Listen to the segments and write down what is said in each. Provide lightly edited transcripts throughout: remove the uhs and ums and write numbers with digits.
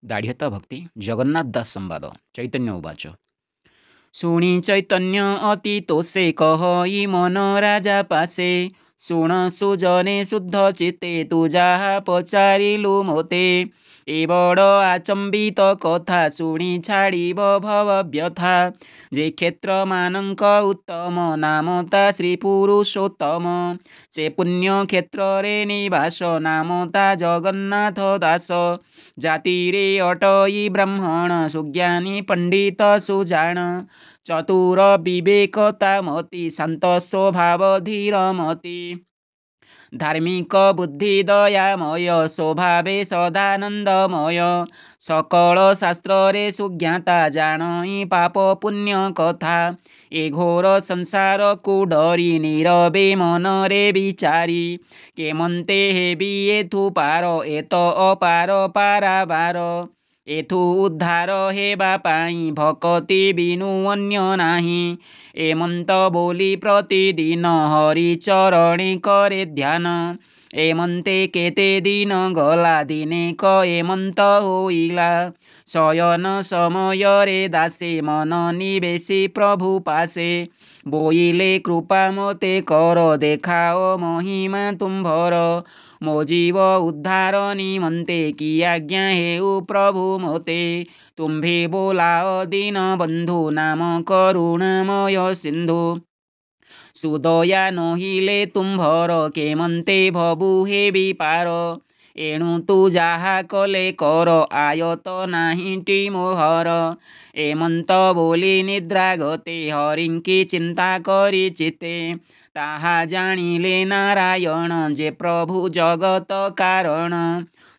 दाढ़ियता भक्ति जगन्नाथ दास संवाद चैतन्य उवाच। शुणी चैतन्य अति तोषे कहि मन राजा पासे। शुण सुजने शुद्ध चित्ते तू जाहा पचारिलु मोते। ए बड़ आचंबित कथा शुणी छाड़िब भव व्यथा। जे क्षेत्र मानक उत्तम नाम ता श्री पुरुषोत्तम। से पुण्य क्षेत्र रे निवास नाम ता जगन्नाथ दास। जाति रे अटई ब्राह्मण सुज्ञानी पंडित सुजान। चतुर विवेकता मति शांत स्वभाव धीरमति। धार्मिक बुद्धि दयामय स्वभावे सदानंदमय। सकल शास्त्र रे सुज्ञाता जाणई पाप पुण्य कथा। ए घोर संसार को डरी नीरवे मन रे विचारी। केमंते हेबी एथु पार एत अपार पाराबार। एथु उद्धार हेबा पाई भक्ति बिनु अन्य नाही। एमंत बोली प्रतिदिन हरि चरणे करे ध्यान। एमंते केते दिन गला दिने क एमंत होइला। शयन समय रे दासे मन निवेशी प्रभु पासे। बोइले कृपा मते कर देखाओ महिमा तुम्भर। मो जीव उद्धार निमंते की आज्ञा हेउ प्रभु मोते। तुम्भे बोलाओ दीन बंधु नाम करुणामय सिंधु। सुदया नहिले तुम्भर केमंते भबु हे विपार। एणु तू जाहा कले कर आयत नाहिटी मोहर। एमंत बोली निद्रा गते हरिंकी चिंता करी चिते। ताहा जानिले नारायण जे प्रभु जगत कारण।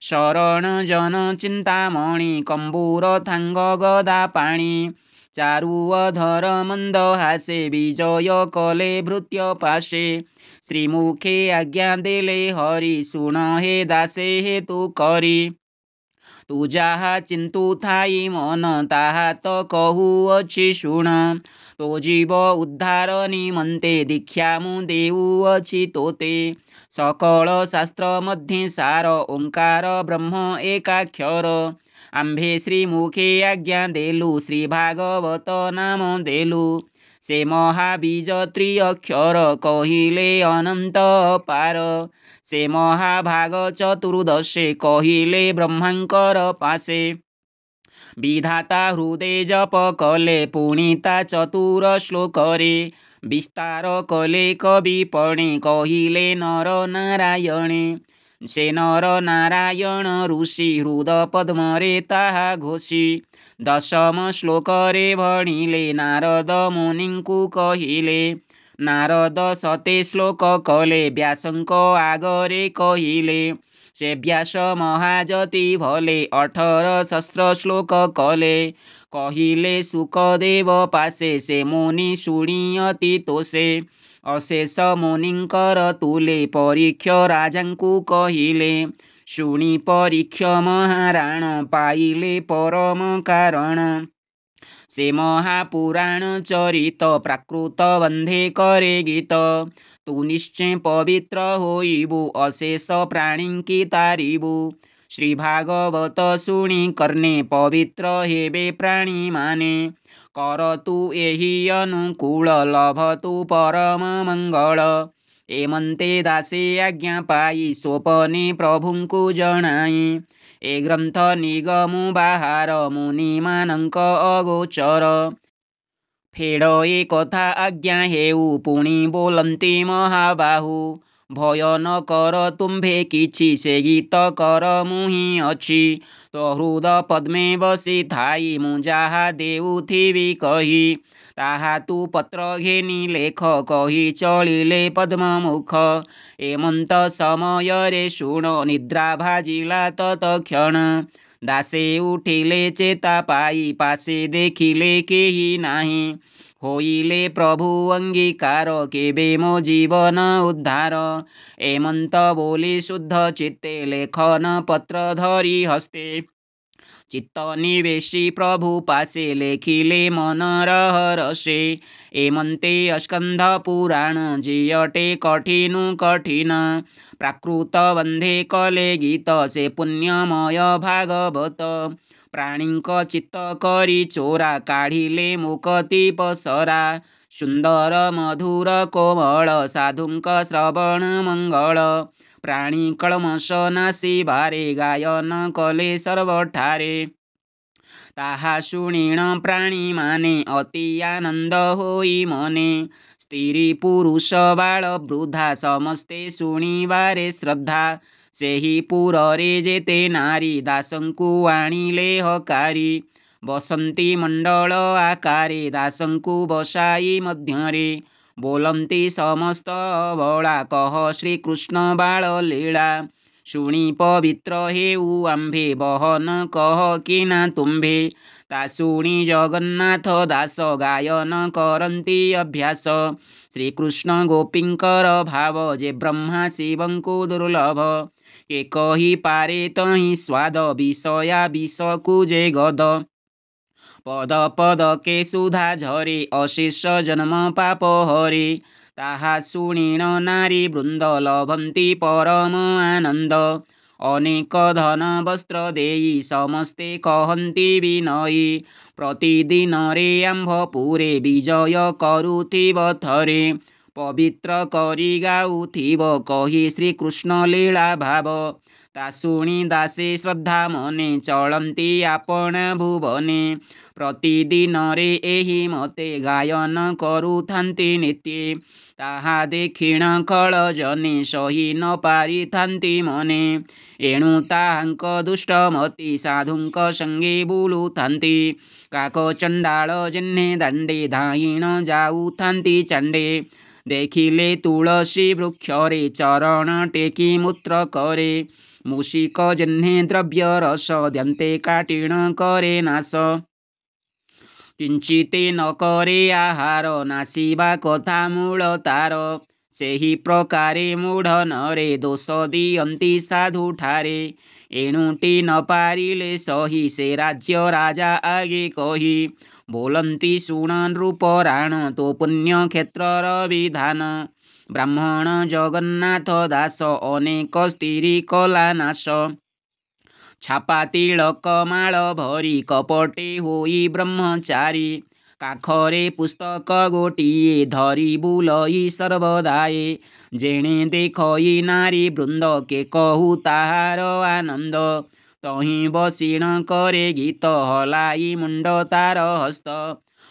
शरण जन चिंतामणि कंबूर थांग गदा पाणी। चारु अधर मंद हासे विजय कले भृत्य पाशे। श्रीमुखे आज्ञा देले हरि शुण हे दासे हे तू करी। तू जाहा चिंतु थाई मन ताहा तो कहू अछि शुण। तो जीव उद्धार निमंते दीक्षा मु देउअछि तोते। सकल शास्त्र मध्य सार ओंकार ब्रह्म एकाक्षर। आंभे श्रीमुखे आज्ञा देलु श्री भागवत नाम देलु। से महाबीज त्रिअक्षर कहिले अनंत पार। से महाभाग चतुर्दशे कहिले ब्रह्मांकर पासे। विधाता हृदय जप कले पुणिता चतुर श्लोकरे। विस्तार कले कवि पणे कहिले नर नारायणे। से नर नारायण ऋषि हृद पद्मरे ताहा घोषी। दशम श्लोकरे भणिले नारद मुनिंकु कहिले। नारद सते श्लोक कले व्यासंक आगरे कहिले। से व्यास महाजति भले 18 सहस्र श्लोक कले। कहिले सुखदेव पासे से मुनि शुणियति तोषे। अशेष मुनिंकर तुले परीक्ष राजांकु कहिले। शुणी परीक्ष महाराण पाइले परम कारण। से महापुराण चरित प्राकृत बंधे करे गीत। तू निश्चय पवित्र होइबु अशेष प्राणींकी तारिबु। श्री भागवत शुणी कर्णे पवित्र हेबे प्राणी माने। कर तू एहि अनुकूल लभ तू परम मंगल। एमंते दासे आज्ञा पाई स्वपने प्रभुंकु जनाई। ए ग्रंथ निगमु बाहार मुनि मानंक अगोचर। फेड़ ए कथा आज्ञा हेउ पुणी बोलंती महाबाहु। भय न कर तुम्भे किछि से गीत कर मुहि अछि। तो हृद पद्मे बसी थाई मु जाहा देउथिबि कही। ताहा तू पत्र घेनी लेख कही चलिले पद्ममुख। एमंत समय रे शुण निद्रा भाजिला तत्क्षण। दासे उठिले चेता पाई पासे देखिले केही नाही। होइले प्रभु अंगीकार केबे मो जीवन उद्धार। एमंत बोली शुद्ध चित्ते लेखन पत्र धरी हस्ते। चित्त निवेशी प्रभु पासे लेखिले मन रहरसे। एमंते स्कंध पुराण जियटे कठिनु कठिन। प्राकृत बंधे कले गीत से पुण्यमय भागवत। प्राणीक चित्त करी चोरा काढ़िले मुकति पसरा। सुंदर मधुर कोमल साधुंक श्रवण मंगल। प्राणी कलमश नासी बारे गायन कले सर्वठारे। ताहा शुणिण प्राणी माने अति आनंद होई मने। स्त्री पुरुष बाल वृद्धा समस्ते शुणिबारे श्रद्धा। सेही पुररे जेते नारी दासंकु आଣିले हकारी। बसंती मंडल आकारे दासंकु बसाई मध्यरे। बोलंती समस्त बला कह श्रीकृष्ण बाल लीला। शुणी पवित्र हेउ आंभे बहन कह किना तुम्भे। ता शुणी जगन्नाथ दास गायन करंती अभ्यास। श्रीकृष्ण गोपींकर भाव जे ब्रह्मा शिवंकु दुर्लभ। के कही पारे तही स्वाद विषया विषकु जे गद। पद पद के सुधा झरे अशेष जन्म पाप हरे। ताहा शुणिण नारी वृंद लभंती परम आनंद। अनेक धन वस्त्र देई समस्ते कहंती विनयी। प्रतिदिन रे आंभपुरे विजय करुथिब थरे। पवित्र करी गाउथिब कही श्रीकृष्ण लीला भाव। ता शुणी दासे श्रद्धा मने चलंती आपण भुवने। प्रतिदिन रे एही मते गायन करुथांती नित्ये। ताहा देखिण खल जने सही न पारिथांती मने। एणु ताहांक दुष्टमती साधुंक संगे बुलुथांती। काक चंडाल जिन्हे दांडे धाइण जाउथांती चांडे। देखिले तुलसी वृक्षरे चरण टेकी मूत्र करे। मूषिक जिन्हे द्रव्य रस द्यंते काटिण करे नाश। किंचिते न करे आहार नासिबा कथा मूल तार। सेही प्रकारे मूढ़ नरे दोष दियंती साधु ठारे। एणुटी न पारिले सही से राज्य राजा आगे कही। बोलंती शुण नृप राण तो पुण्य क्षेत्रर विधान। ब्राह्मण जगन्नाथ दास अनेक स्त्री कला नाश। छापा तिलक माल भरी कपटे होई ब्रह्मचारी। काखरे पुस्तक गोटिए धरी बुलई सर्वदाये। जेणे देखई नारी वृंद के कहू ताहार आनंद। तही बसीण करे गीत हलाई मुंड तार हस्त।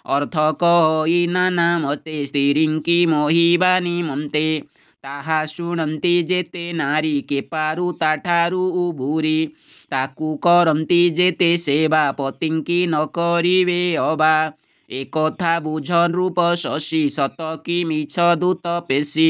अर्थ कही नाना मते स्त्रींकी मोहिबा निमंते। ताहा शुणंती जेते नारी के पारु ताठारु उबुरी। ताकू करंती जेते सेवा पतिंकी न करिवे अबा। एकथा बुझ नृप शशी सत कि मिछ दूत पेशी।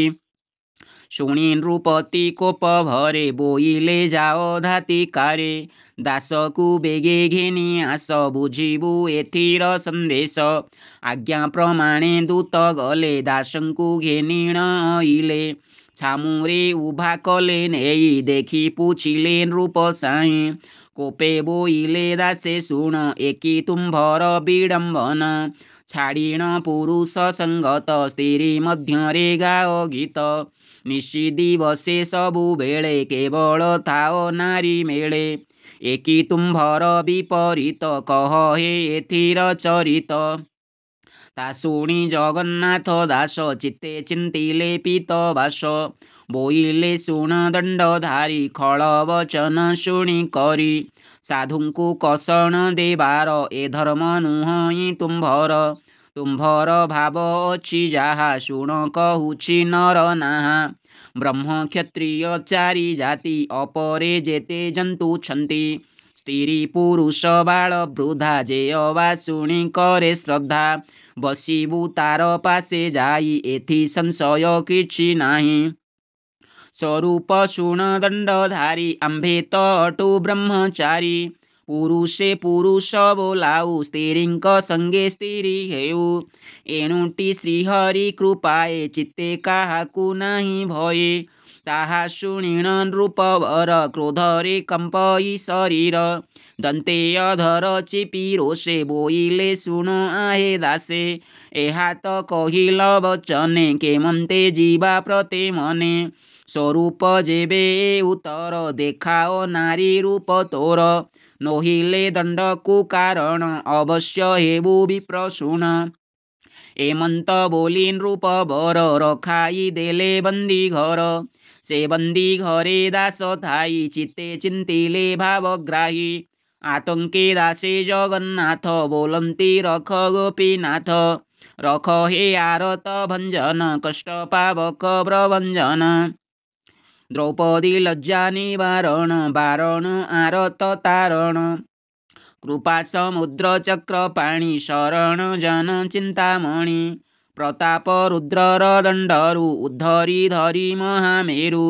शुणी नृपति कोप भरे बोइले जाओ धाती कारे। दासकु बेगे घेनी आस बुझिबु एथिर संदेश। आज्ञा प्रमाणे दूत गले दासंकु घेनिण आइले। छामुरे उभा कले नेई देखी पुछिले नृप साई। कोपे बोइले दासे शुण एकी तुम्भर विडंबन। छाड़ीण पुरुष संगत स्त्री मध्यरे गाओ गीत। निशी दिवसे सबु बेले केवल थाओ नारी मेले। एकी तुम्भर विपरीत कह हे एथिर चरित। ता शुणी जगन्नाथ दास चित्ते चिंतिले पीतवास। बोइले शुण दंडधारी खल वचन शुणी करी। साधुंकु कषण देवार ए धर्म नुहई तुम्भर। तुम्भर भाव अछि जाहा शुण कहुछि नर नाहा। ब्रह्म क्षत्रिय चारि जाति अपरे जेते जंतु छंती। स्त्री पुरुष बाल वृद्धा जे अवा शुणी करे श्रद्धा। बसिबु तार पासे जाई एथि संशय किछि नाही। स्वरूप शुण दंडधारी आंभे त अटु ब्रह्मचारी। पुरुषे पुरुष बोलाऊ स्त्रींक संगे स्त्री हेउ। एणुटी श्रीहरि कृपाए चित्ते काहाकु नाही भये। ताहा शुणिण नृपवर क्रोधरे कंपई शरीर दंते अधर चिपी रोषे बोइले शुण आहे दासे एहा तो कहिल वचने केमंते जीवा प्रते मने स्वरूप जेबे उतर देखाओ नारी रूप तोर नोहिले दंड को कारण अवश्य हेबु विप्रशुण एमंत बोली नृप बर रखाई देले बंदी घर से बंदी घरे दास थाई चित्ते चिंतिले भावग्राही आतंके दासे जगन्नाथ बोलंती रख गोपीनाथ रख हे आरत भंजन कष्ट पावक प्रभंजन द्रौपदी लज्जा निवारण बारण आरत तारण कृपा समुद्र चक्र पाणी शरण जन चिंतामणि प्रताप रुद्रर दंडरु उद्धरी धरी महामेरु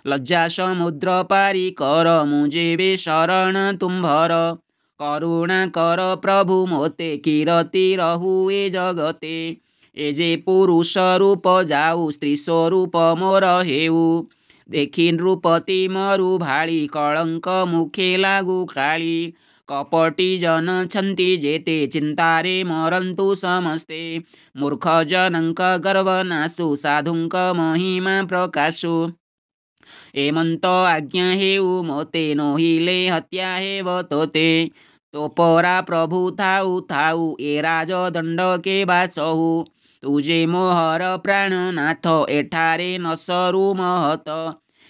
लज्जा समुद्र पारी कर मुझे शरण तुम्भर करुणा कर प्रभु मोते कीरति रहुए जगते ए जे पुरुष रूप जाऊ स्त्री स्वरूप मोर हेऊ देखि नृपति मरु भाड़ी कलंक मुखे लागू काली कपटी जन छंती जेते चिंतारे मरंतु समस्ते मूर्ख जनंक गर्वनाशु साधुंक महिमा प्रकाशु एमंत आज्ञा हेउ मोते नोहिले हत्या हेव तोते तो परा प्रभु थाउ थाउ ए राज दंड के बासहु तुझे मोहर प्राणनाथ एठारे नसरु महत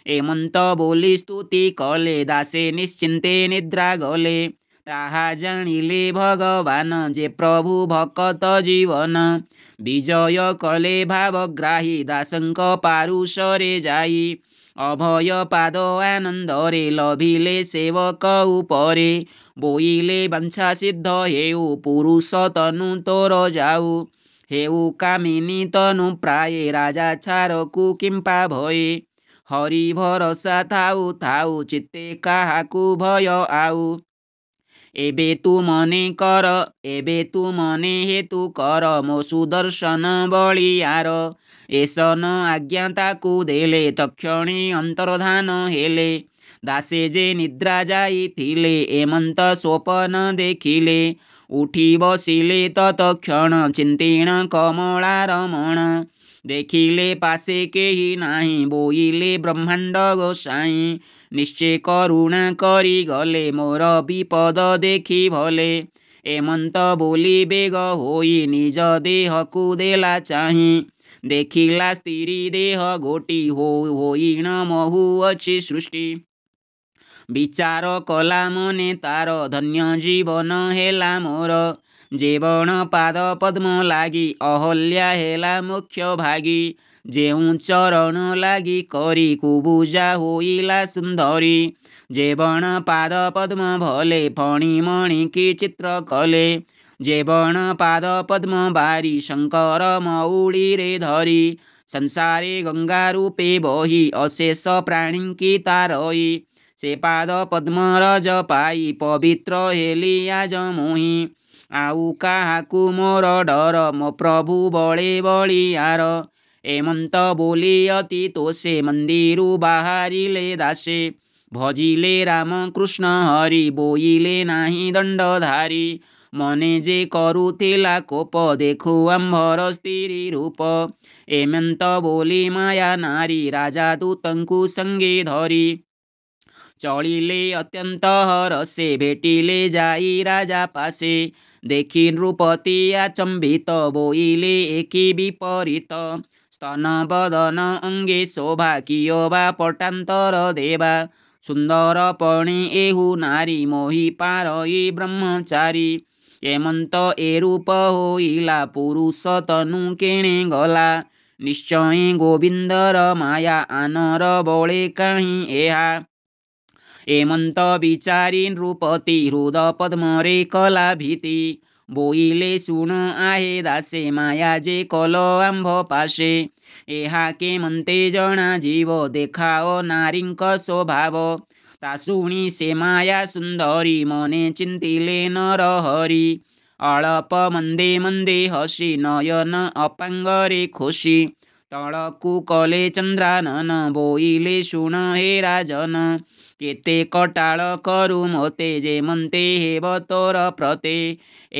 एमंत बोली स्तुति कले दासे निश्चिंते निद्रा गले ताहा जानिले भगवान जे प्रभु भक्त जीवन विजय कले भावग्राही दासंक पारुषरे जाई अभय पाद आनंदरे लभिले सेवक उपरे बोइले बांछा सिद्ध हेउ पुरुष तनु तोर जाऊ हेउ कामिनी तनु प्राये राजा छारकु किंपा भये हरि भरोसा थाउ थाउ चित्ते काहाकु भय आउ एबे तू मने हेतु कर मो सुदर्शन बलियार एसन आज्ञा ताकू देले तक्षणी अंतर्धान हेले दासे जे निद्रा जाइथिले एमंत स्वपन देखिले उठी बसिले तत्क्षण चिंतीण कमला रमण देखिले पासे केही नाही बोइले ब्रह्मांड गोसाई निश्चय करुणा करी गले मोर विपद देखि भले एमंत बोली बेग होई निज देह को देला चाही देखिला स्त्री देह गोटी होईण महु अछि सृष्टि विचार कला मने तार धन्य जीवन हेला मोर जेवण पाद पद्म लागी अहल्या हेला मुख्य भागी जेउ चरण लागी करी कुबुजा होइला सुंदरी जेवण पाद पद्म भले फणी मणि की चित्र कले जेवण पाद पद्म बारी शंकर मौली रे धरी संसारे गंगा रूपे बही अशेष प्राणी की तारई से पाद पद्म रज पाई पवित्र हेली आज मोही आउ काहाकु मोर डर मो प्रभु बळे बलियार एमंत बोली अति तोषे मंदिरु बाहरिले दासे भजिले राम कृष्ण हरि बोइले नाही दंडधारी मने जे करुथिला कोप देखु आंभर स्त्री रूप एमंत बोली माया नारी राजा दूतंकु संगे धरी चलिले अत्यंत हरसे भेटिले जाई राजा पासे देखि नृपति आचंबित बोइले एकी विपरीत स्तन बदन अंगे शोभा कियो बा पटांतर देवा सुंदर पणी एहु नारी मोहि पारई ब्रह्मचारी एमंत ए रूप होइला पुरुष तनु केणे गला निश्चय गोविंदर माया आनर बळे काहीं एहा एमंत विचारी नृपति हृद पद्मरे कला भीति बोइले शुण आहे दासे माया जे कल आंभ पाशे एहा के मंते जना जीव देखाओ नारींक स्वभाव ता शुणी से माया सुंदरी मने चिंतिले नर हरि अळप मंदे मंदे हसी नयन अपांगरे खोशी तळकू कले चंद्रानन बोइले शुण हे राजन केते कटाळ करू मते जेमंते हेब तोर प्रते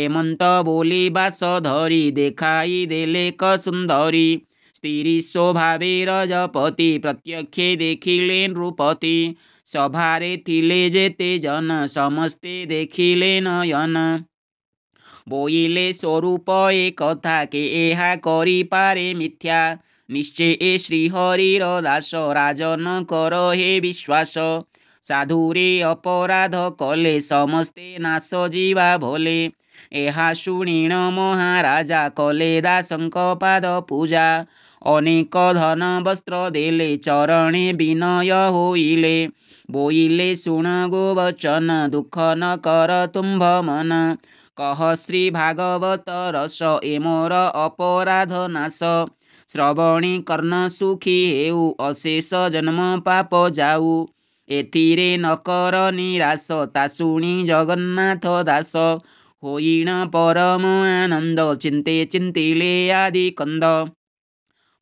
एमंत बोली बास धरी देखाई देले क सुंदरी स्त्री स्वभावे रजपति प्रत्यक्षे देखिले नृपति सभारे थिले जेते जन समस्ते देखिले नयन बोइले स्वरूप ए कथा के एहा करी पारे मिथ्या निश्चय ए श्रीहरिर दास राजन कर हे विश्वास साधुरे अपराध कले समस्ते नाश जीवा भोले एहा शुणीण महाराजा कले दासंक पाद पूजा अनेक धन वस्त्र देले चरणे विनय होइले बोइले शुण गोवचन दुख न कर तुम्भ मन कह श्री भागवत रस ए मोर अपराध नाश श्रवणी कर्ण सुखी हेउ अशेष जन्म पाप जाऊ एथिरे न कर निराश ता शुणी जगन्नाथ दास होइण परम आनंद चिंते चिंतिले आदि कंद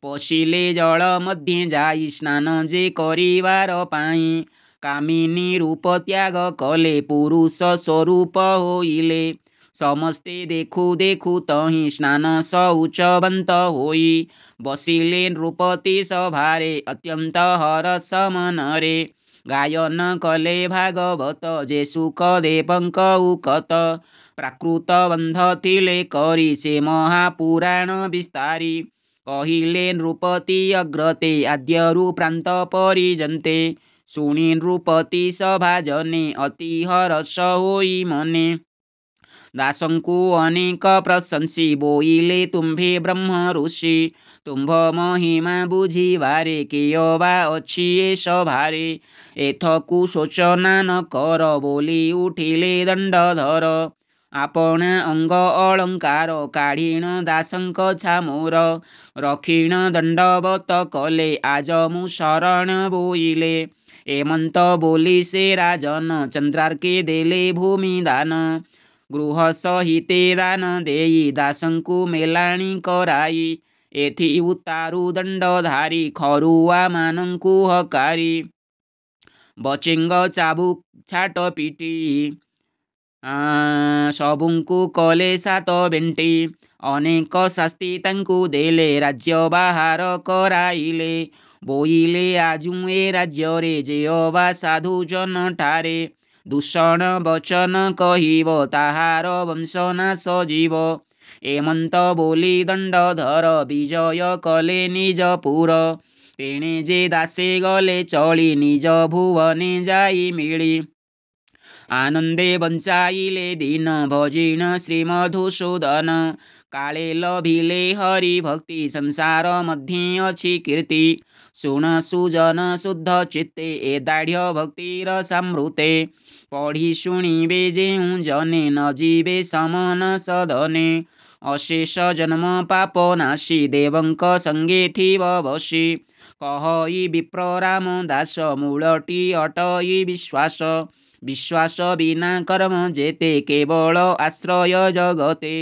पशिले जल मध्ये जाई स्नान जे करिवार पाई कामिनी रूप त्याग कले पुरुष स्वरूप होइले समस्ते देखु देखु तहि स्नान शौचवंत होई बसिले नृपति सभारे अत्यंत हरस मनरे गायन कले भागवत जे सुख देवंक उकत प्राकृत बंध थिले करी से महापुराण विस्तारी कहिले नृपति अग्रते आद्यरु प्रांत परिजन्ते शुणी नृपति सभा जने अति हरस होई मने दासंकु अनेक प्रशंसी बोइले तुम्भे ब्रह्म ऋषि तुम्भ महिमा बुझिबारे केयबा अछि ए सभारे एथकु शोचना न कर बोली उठिले दंडधर आपण अंग अलंकार काढ़ीण दासंक छामोर रखीण दंडवत कले आज मु शरण बोइले एमंत बोली से राजन चंद्रार्के देले भूमि दान गृह सहिते दान देई दासंकु मेलाणी कराई एथि उतारु दंडधारी खरुआ मानंकु हकारी बचेंग चाबुक छाट पिटी सबुंकु कले सात बेंटी अनेक शास्ति तांकु देले राज्य बाहार कराइले बोइले आजु ए राज्य रे जेअबा साधु जन ठारे दूषण वचन कहिब ताहार वंशनाश जीव एमंत बोली दंडधर विजय कले निज पुर तेणे जे दासे गले चली निज भुवने जाई मिली आनंदे बंचाइले दीन भजिण श्रीमधुसूदन काले लभिले हरि भक्ति संसार मध्ये अछि कीर्ति शुण सुजन शुद्ध चित्ते ए दाढ़ भक्तिर समृते पढ़ी शुणिबे जेउ जने न जीवे समन सदने अशेष जन्म पाप नाशी देवंक संगे थिब बसी कहई विप्र राम दास मूलटी अटई विश्वास विश्वास बिना कर्म जेते केवल आश्रय जगते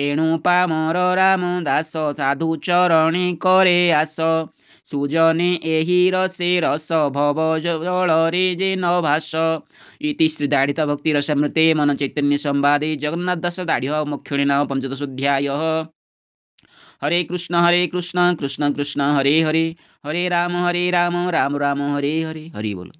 एणु पामर राम दास साधु चरणे करे आस सुजने एहि रसे रस भव जलरे जे न भास इति श्री दाढ़ित भक्ति रसामृते मन चैतन्य संवादे जगन्नाथ दास दाढ़ मुख्यणे नाम पंचदशोऽध्यायः। हरे कृष्ण कृष्ण कृष्ण हरे हरे हरे राम राम राम हरे हरे हरि बोल।